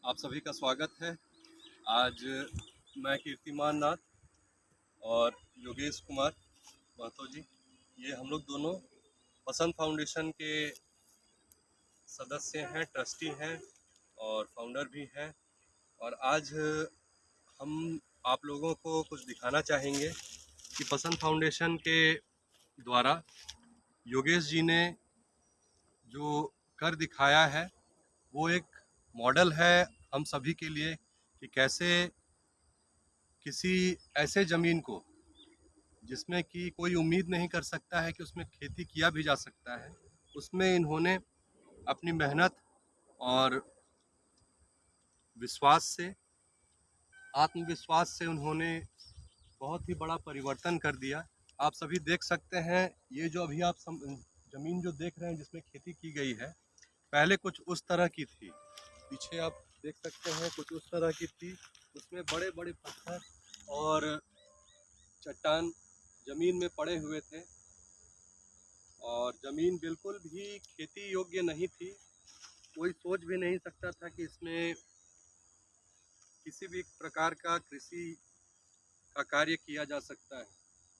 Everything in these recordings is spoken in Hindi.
आप सभी का स्वागत है। आज मैं कीर्तिमान नाथ और योगेश कुमार महतो जी, ये हम लोग दोनों पसंद फाउंडेशन के सदस्य हैं, ट्रस्टी हैं और फाउंडर भी हैं। और आज हम आप लोगों को कुछ दिखाना चाहेंगे कि पसंद फाउंडेशन के द्वारा योगेश जी ने जो कर दिखाया है वो एक मॉडल है हम सभी के लिए कि कैसे किसी ऐसे ज़मीन को जिसमें कि कोई उम्मीद नहीं कर सकता है कि उसमें खेती किया भी जा सकता है, उसमें इन्होंने अपनी मेहनत और विश्वास से, आत्मविश्वास से उन्होंने बहुत ही बड़ा परिवर्तन कर दिया। आप सभी देख सकते हैं, ये जो अभी आप ज़मीन जो देख रहे हैं जिसमें खेती की गई है, पहले कुछ उस तरह की थी। पीछे आप देख सकते हैं कुछ उस तरह की थी, उसमें बड़े बड़े पत्थर और चट्टान ज़मीन में पड़े हुए थे और ज़मीन बिल्कुल भी खेती योग्य नहीं थी। कोई सोच भी नहीं सकता था कि इसमें किसी भी प्रकार का कृषि का कार्य किया जा सकता है।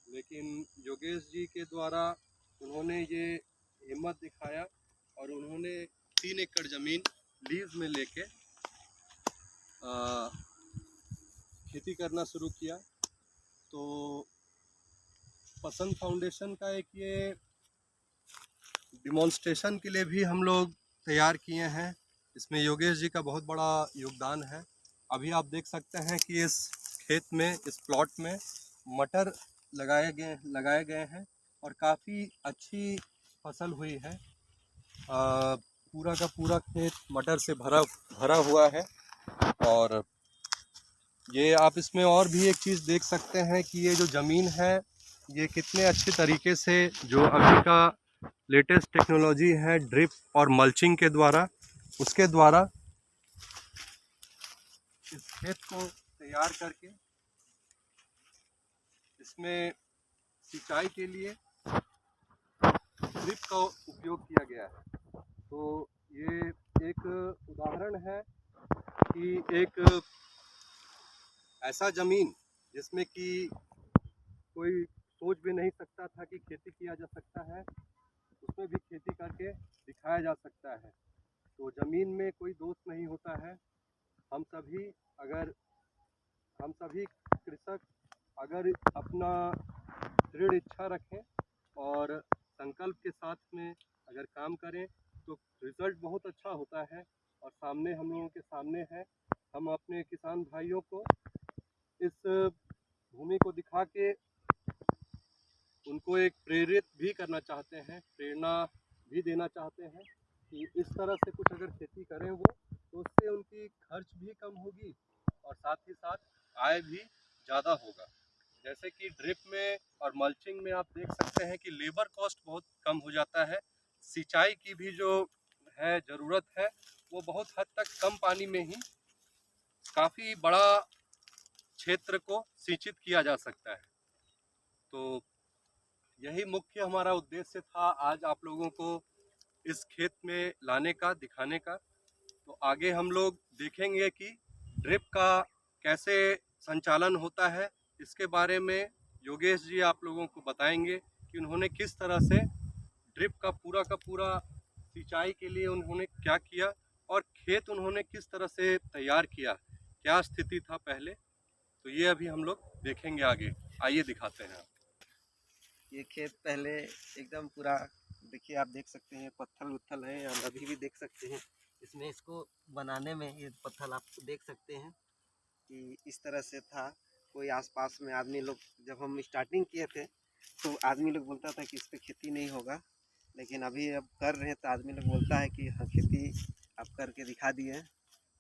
लेकिन योगेश जी के द्वारा उन्होंने ये हिम्मत दिखाया और उन्होंने 3 एकड़ ज़मीन लीज में लेके खेती करना शुरू किया। तो पसंद फाउंडेशन का एक ये डिमॉन्स्ट्रेशन के लिए भी हम लोग तैयार किए हैं। इसमें योगेश जी का बहुत बड़ा योगदान है। अभी आप देख सकते हैं कि इस खेत में, इस प्लॉट में मटर लगाए गए हैं और काफ़ी अच्छी फसल हुई है। पूरा का पूरा खेत मटर से भरा भरा हुआ है। और ये आप इसमें और भी एक चीज़ देख सकते हैं कि ये जो ज़मीन है ये कितने अच्छे तरीके से, जो अभी का लेटेस्ट टेक्नोलॉजी है ड्रिप और मल्चिंग के द्वारा, उसके द्वारा इस खेत को तैयार करके इसमें सिंचाई के लिए ड्रिप का उपयोग किया गया है। तो ये एक उदाहरण है कि एक ऐसा ज़मीन जिसमें कि कोई सोच भी नहीं सकता था कि खेती किया जा सकता है, उसमें भी खेती करके दिखाया जा सकता है। तो ज़मीन में कोई दोष नहीं होता है। हम सभी कृषक अगर अपना दृढ़ इच्छा रखें और संकल्प के साथ में अगर काम करें तो रिज़ल्ट बहुत अच्छा होता है। और सामने हम लोगों के सामने है, हम अपने किसान भाइयों को इस भूमि को दिखा के उनको एक प्रेरित भी करना चाहते हैं, प्रेरणा भी देना चाहते हैं कि इस तरह से कुछ अगर खेती करें वो, तो उससे उनकी खर्च भी कम होगी और साथ ही साथ आय भी ज़्यादा होगा। जैसे कि ड्रिप में और मल्चिंग में आप देख सकते हैं कि लेबर कॉस्ट बहुत कम हो जाता है। सिंचाई की भी जो है ज़रूरत है वो बहुत हद तक कम पानी में ही काफ़ी बड़ा क्षेत्र को सिंचित किया जा सकता है। तो यही मुख्य हमारा उद्देश्य था आज आप लोगों को इस खेत में लाने का, दिखाने का। तो आगे हम लोग देखेंगे कि ड्रिप का कैसे संचालन होता है। इसके बारे में योगेश जी आप लोगों को बताएंगे कि उन्होंने किस तरह से ड्रिप का पूरा सिंचाई के लिए उन्होंने क्या किया और खेत उन्होंने किस तरह से तैयार किया, क्या स्थिति था पहले। तो ये अभी हम लोग देखेंगे आगे। आइए दिखाते हैं। ये खेत पहले एकदम पूरा, देखिए आप देख सकते हैं पत्थल उत्थल है और अभी भी देख सकते हैं इसमें, इसको बनाने में ये पत्थल आप देख सकते हैं कि इस तरह से था। कोई आसपास में आदमी लोग, जब हम स्टार्टिंग किए थे तो आदमी लोग बोलता था कि इस पर खेती नहीं होगा, लेकिन अभी अब कर रहे हैं तो आदमी लोग बोलता है कि हाँ खेती आप करके दिखा दिए।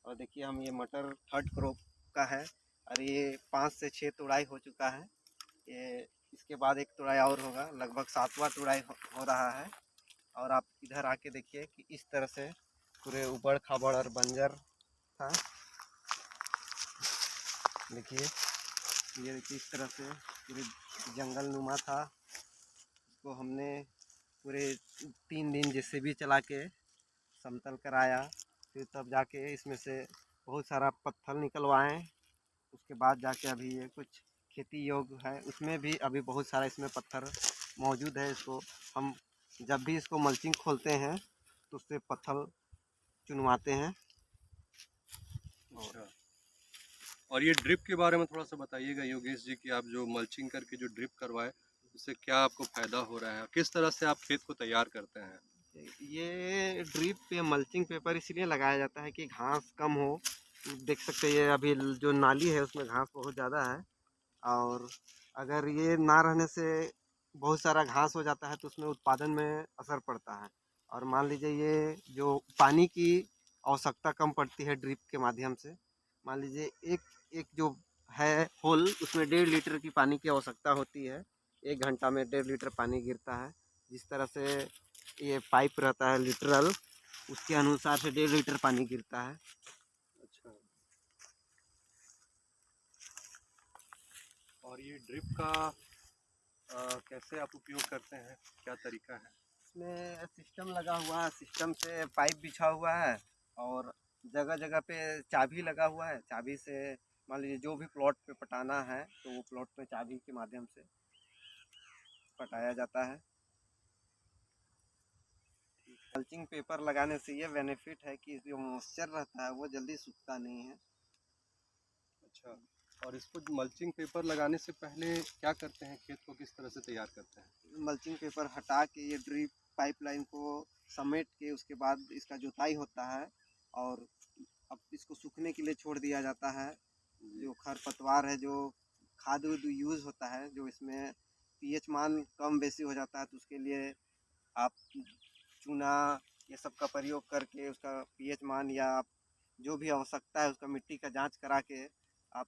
और देखिए हम ये मटर थर्ड क्रॉप का है और ये 5 से 6 तुड़ाई हो चुका है। ये इसके बाद एक तुड़ाई और होगा, लगभग 7वां तुड़ाई हो रहा है। और आप इधर आके देखिए कि इस तरह से पूरे उबड़ खाबड़ और बंजर था। देखिए ये देखिए इस तरह से पूरे जंगल नुमा था। इसको हमने पूरे 3 दिन जेसीबी चला के समतल कराया, फिर तब जाके इसमें से बहुत सारा पत्थर निकलवाएं, उसके बाद जाके अभी ये कुछ खेती योग्य है। उसमें भी अभी बहुत सारा इसमें पत्थर मौजूद है। इसको हम जब भी इसको मल्चिंग खोलते हैं तो उससे पत्थर चुनवाते हैं। अच्छा, और ये ड्रिप के बारे में थोड़ा सा बताइएगा योगेश जी कि आप जो मल्चिंग करके जो ड्रिप करवाए उससे क्या आपको फायदा हो रहा है, किस तरह से आप खेत को तैयार करते हैं? ये ड्रिप पे मल्चिंग पेपर इसलिए लगाया जाता है कि घास कम हो। देख सकते हैं ये अभी जो नाली है उसमें घास बहुत ज़्यादा है, और अगर ये ना रहने से बहुत सारा घास हो जाता है तो उसमें उत्पादन में असर पड़ता है। और मान लीजिए ये जो पानी की आवश्यकता कम पड़ती है ड्रिप के माध्यम से। मान लीजिए एक एक जो है होल, उसमें 1.5 लीटर की पानी की आवश्यकता होती है। 1 घंटा में 1.5 लीटर पानी गिरता है। जिस तरह से ये पाइप रहता है लिटरल, उसके अनुसार से 1.5 लीटर पानी गिरता है। अच्छा, और ये ड्रिप का कैसे आप उपयोग करते हैं, क्या तरीका है? इसमें सिस्टम लगा हुआ है, सिस्टम से पाइप बिछा हुआ है, और जगह जगह पे चाबी लगा हुआ है। चाबी से मान लीजिए जो भी प्लॉट पे पटाना है तो वो प्लॉट पे चाबी के माध्यम से पटाया जाता है। मल्चिंग पेपर लगाने से ये बेनिफिट है कि जो मॉइस्चर रहता है वो जल्दी सूखता नहीं है। अच्छा, और इसको मल्चिंग पेपर लगाने से पहले क्या करते हैं, खेत को किस तरह से तैयार करते हैं? मल्चिंग पेपर हटा के ये ड्रिप पाइपलाइन को समेट के उसके बाद इसका जुताई होता है, और अब इसको सूखने के लिए छोड़ दिया जाता है। जो खरपतवार है, जो खाद उद यूज़ होता है, जो इसमें पीएच मान कम बेसी हो जाता है, तो उसके लिए आप चूना ये सब का प्रयोग करके उसका पीएच मान या आप जो भी आवश्यकता है उसका मिट्टी का जांच करा के आप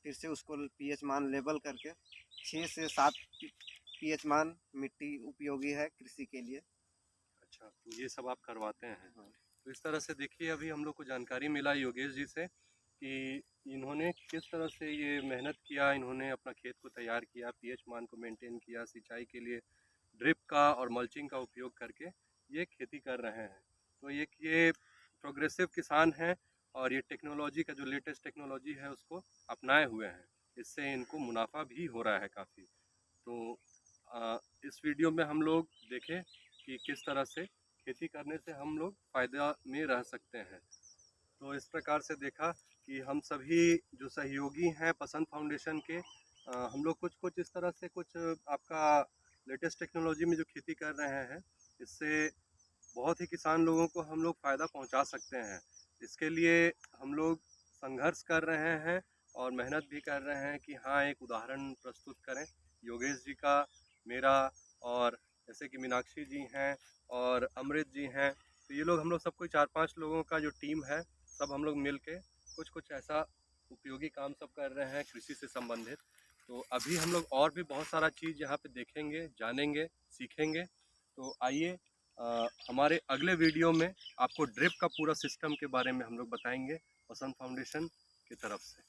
फिर से उसको पीएच मान लेवल करके 6 से 7 पीएच मान मिट्टी उपयोगी है कृषि के लिए। अच्छा, तो ये सब आप करवाते हैं। हाँ। तो इस तरह से देखिए अभी हम लोग को जानकारी मिला योगेश जी से कि इन्होंने किस तरह से ये मेहनत किया, इन्होंने अपना खेत को तैयार किया, पीएच मान को मेंटेन किया, सिंचाई के लिए ड्रिप का और मल्चिंग का उपयोग करके ये खेती कर रहे हैं। तो ये प्रोग्रेसिव किसान हैं और ये टेक्नोलॉजी का जो लेटेस्ट टेक्नोलॉजी है उसको अपनाए हुए हैं। इससे इनको मुनाफा भी हो रहा है काफ़ी। तो इस वीडियो में हम लोग देखें कि किस तरह से खेती करने से हम लोग फ़ायदा में रह सकते हैं। तो इस प्रकार से देखा कि हम सभी जो सहयोगी हैं पसंद फाउंडेशन के, हम लोग कुछ कुछ इस तरह से कुछ आपका लेटेस्ट टेक्नोलॉजी में जो खेती कर रहे हैं, इससे बहुत ही किसान लोगों को हम लोग फ़ायदा पहुंचा सकते हैं। इसके लिए हम लोग संघर्ष कर रहे हैं और मेहनत भी कर रहे हैं कि हाँ, एक उदाहरण प्रस्तुत करें योगेश जी का, मेरा, और जैसे कि मीनाक्षी जी हैं और अमृत जी हैं। तो ये लोग हम लोग सब कोई 4-5 लोगों का जो टीम है, सब हम लोग मिल के कुछ कुछ ऐसा उपयोगी काम सब कर रहे हैं कृषि से संबंधित। तो अभी हम लोग और भी बहुत सारा चीज़ यहाँ पे देखेंगे, जानेंगे, सीखेंगे। तो आइए हमारे अगले वीडियो में आपको ड्रिप का पूरा सिस्टम के बारे में हम लोग बताएंगे पसंद फाउंडेशन की तरफ से।